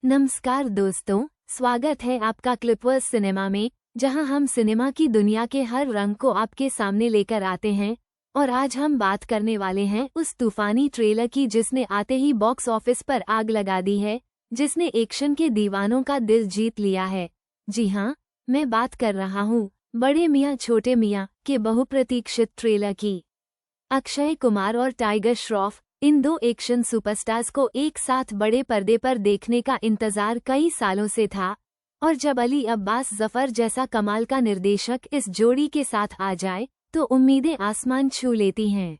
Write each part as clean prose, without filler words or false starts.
नमस्कार दोस्तों, स्वागत है आपका क्लिपवर्स सिनेमा में, जहां हम सिनेमा की दुनिया के हर रंग को आपके सामने लेकर आते हैं। और आज हम बात करने वाले हैं उस तूफानी ट्रेलर की जिसने आते ही बॉक्स ऑफिस पर आग लगा दी है, जिसने एक्शन के दीवानों का दिल जीत लिया है। जी हाँ, मैं बात कर रहा हूँ बड़े मियाँ छोटे मियाँ के बहुप्रतीक्षित ट्रेलर की। अक्षय कुमार और टाइगर श्रॉफ, इन दो एक्शन सुपरस्टार्स को एक साथ बड़े पर्दे पर देखने का इंतजार कई सालों से था, और जब अली अब्बास जफर जैसा कमाल का निर्देशक इस जोड़ी के साथ आ जाए तो उम्मीदें आसमान छू लेती हैं।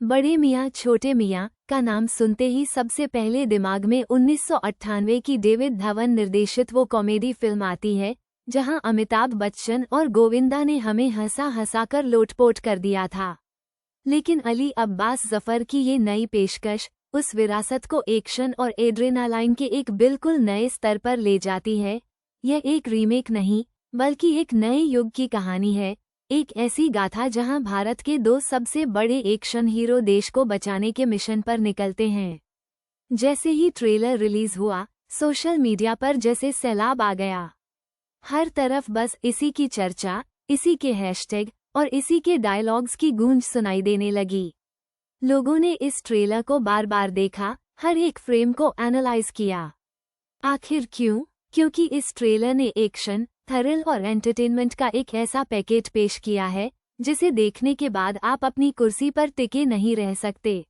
बड़े मियाँ छोटे मियाँ का नाम सुनते ही सबसे पहले दिमाग में 1998 की डेविड धवन निर्देशित वो कॉमेडी फिल्म आती है, जहां अमिताभ बच्चन और गोविंदा ने हमें हंसा हंसाकर लोटपोट कर दिया था। लेकिन अली अब्बास जफर की ये नई पेशकश उस विरासत को एक्शन और एड्रेनालाइन के एक बिल्कुल नए स्तर पर ले जाती है। यह एक रीमेक नहीं, बल्कि एक नए युग की कहानी है, एक ऐसी गाथा जहां भारत के दो सबसे बड़े एक्शन हीरो देश को बचाने के मिशन पर निकलते हैं। जैसे ही ट्रेलर रिलीज हुआ, सोशल मीडिया पर जैसे सैलाब आ गया। हर तरफ बस इसी की चर्चा, इसी के हैशटैग और इसी के डायलॉग्स की गूंज सुनाई देने लगी। लोगों ने इस ट्रेलर को बार बार देखा, हर एक फ्रेम को एनालाइज किया। आखिर क्यों? क्योंकि इस ट्रेलर ने एक्शन, थ्रिल और एंटरटेनमेंट का एक ऐसा पैकेज पेश किया है जिसे देखने के बाद आप अपनी कुर्सी पर टिके नहीं रह सकते।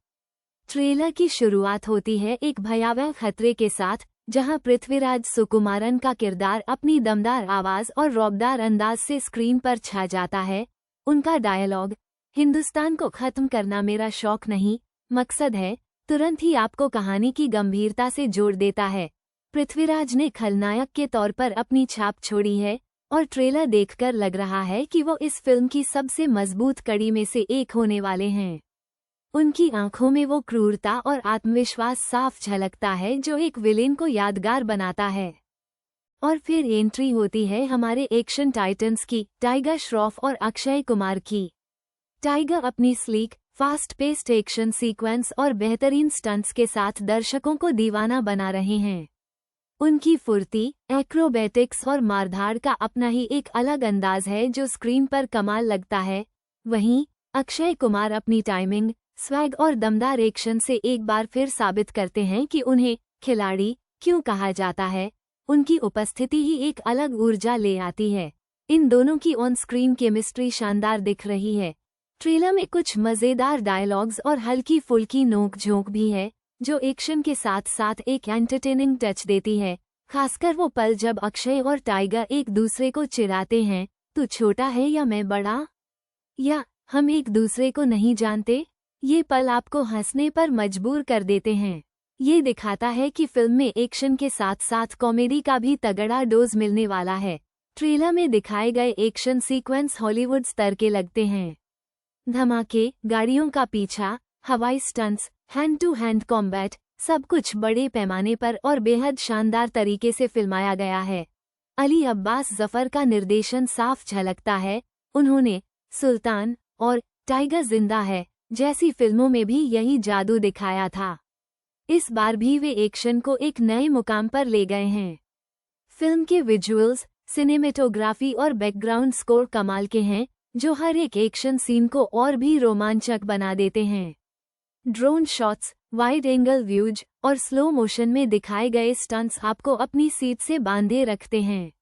ट्रेलर की शुरुआत होती है एक भयावह खतरे के साथ, जहां पृथ्वीराज सुकुमारन का किरदार अपनी दमदार आवाज और रौबदार अंदाज से स्क्रीन पर छा जाता है। उनका डायलॉग, हिंदुस्तान को खत्म करना मेरा शौक नहीं, मकसद है, तुरंत ही आपको कहानी की गंभीरता से जोड़ देता है। पृथ्वीराज ने खलनायक के तौर पर अपनी छाप छोड़ी है, और ट्रेलर देखकर लग रहा है कि वो इस फिल्म की सबसे मजबूत कड़ी में से एक होने वाले हैं। उनकी आंखों में वो क्रूरता और आत्मविश्वास साफ झलकता है जो एक विलेन को यादगार बनाता है। और फिर एंट्री होती है हमारे एक्शन टाइटन्स की, टाइगर श्रॉफ और अक्षय कुमार की। टाइगर अपनी sleek, fast paced action sequence और बेहतरीन स्टंट्स के साथ दर्शकों को दीवाना बना रहे हैं। उनकी फुर्ती, एक्रोबैटिक्स और मारधाड़ का अपना ही एक अलग अंदाज है जो स्क्रीन पर कमाल लगता है। वहीं अक्षय कुमार अपनी टाइमिंग, स्वैग और दमदार एक्शन से एक बार फिर साबित करते हैं कि उन्हें खिलाड़ी क्यों कहा जाता है। उनकी उपस्थिति ही एक अलग ऊर्जा ले आती है। इन दोनों की ऑन स्क्रीन केमिस्ट्री शानदार दिख रही है। ट्रेलर में कुछ मज़ेदार डायलॉग्स और हल्की फुल्की नोक-झोंक भी है, जो एक्शन के साथ साथ एक एंटरटेनिंग टच देती है। खासकर वो पल जब अक्षय और टाइगर एक दूसरे को चिढ़ाते हैं, तू छोटा है या मैं बड़ा, या हम एक दूसरे को नहीं जानते। ये पल आपको हंसने पर मजबूर कर देते हैं। ये दिखाता है कि फिल्म में एक्शन के साथ साथ कॉमेडी का भी तगड़ा डोज मिलने वाला है। ट्रेलर में दिखाए गए एक्शन सीक्वेंस हॉलीवुड स्तर के लगते हैं। धमाके, गाड़ियों का पीछा, हवाई stunts, hand to hand combat, सब कुछ बड़े पैमाने पर और बेहद शानदार तरीके से फिल्माया गया है। अली अब्बास जफर का निर्देशन साफ झलकता है। उन्होंने सुल्तान और टाइगर जिंदा है जैसी फिल्मों में भी यही जादू दिखाया था। इस बार भी वे एक्शन को एक नए मुकाम पर ले गए हैं। फिल्म के विजुअल्स, सिनेमेटोग्राफी और बैकग्राउंड स्कोर कमाल के हैं, जो हर एक एक्शन सीन को और भी रोमांचक बना देते हैं। Drone shots, wide angle views और स्लो मोशन में दिखाए गए स्टंट्स आपको अपनी सीट से बांधे रखते हैं।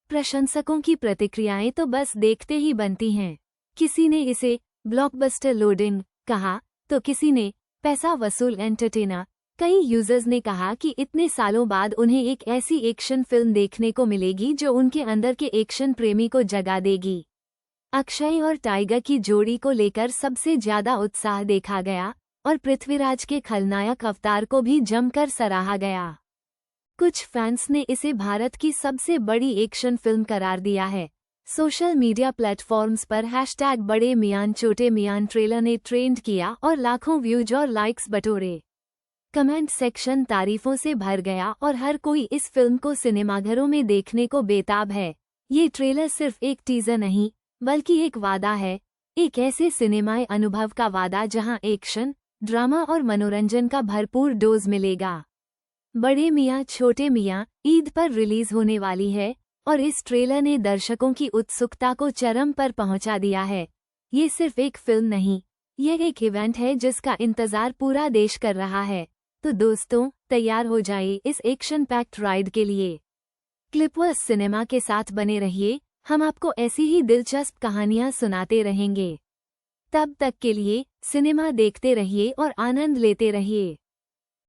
प्रशंसकों की प्रतिक्रियाएं तो बस देखते ही बनती हैं। किसी ने इसे ब्लॉकबस्टर लोडिंग कहा, तो किसी ने पैसा वसूल एंटरटेनर। कई यूजर्स ने कहा कि इतने सालों बाद उन्हें एक ऐसी एक्शन फिल्म देखने को मिलेगी जो उनके अंदर के एक्शन प्रेमी को जगा देगी। अक्षय और टाइगर की जोड़ी को लेकर सबसे ज्यादा उत्साह देखा गया, और पृथ्वीराज के खलनायक अवतार को भी जमकर सराहा गया। कुछ फैंस ने इसे भारत की सबसे बड़ी एक्शन फिल्म करार दिया है। सोशल मीडिया प्लेटफॉर्म्स पर हैशटैग बड़े मियां छोटे मियां ट्रेलर ने ट्रेंड किया और लाखों व्यूज और लाइक्स बटोरे। कमेंट सेक्शन तारीफों से भर गया और हर कोई इस फिल्म को सिनेमाघरों में देखने को बेताब है। ये ट्रेलर सिर्फ एक टीजर नहीं, बल्कि एक वादा है, एक ऐसे सिनेमाई अनुभव का वादा जहां एक्शन, ड्रामा और मनोरंजन का भरपूर डोज मिलेगा। बड़े मियाँ छोटे मियाँ ईद पर रिलीज होने वाली है और इस ट्रेलर ने दर्शकों की उत्सुकता को चरम पर पहुंचा दिया है। ये सिर्फ एक फिल्म नहीं, यह एक इवेंट है जिसका इंतजार पूरा देश कर रहा है। तो दोस्तों, तैयार हो जाइए इस एक्शन पैक्ड राइड के लिए। क्लिपवर्स सिनेमा के साथ बने रहिए, हम आपको ऐसी ही दिलचस्प कहानियां सुनाते रहेंगे। तब तक के लिए सिनेमा देखते रहिए और आनंद लेते रहिए।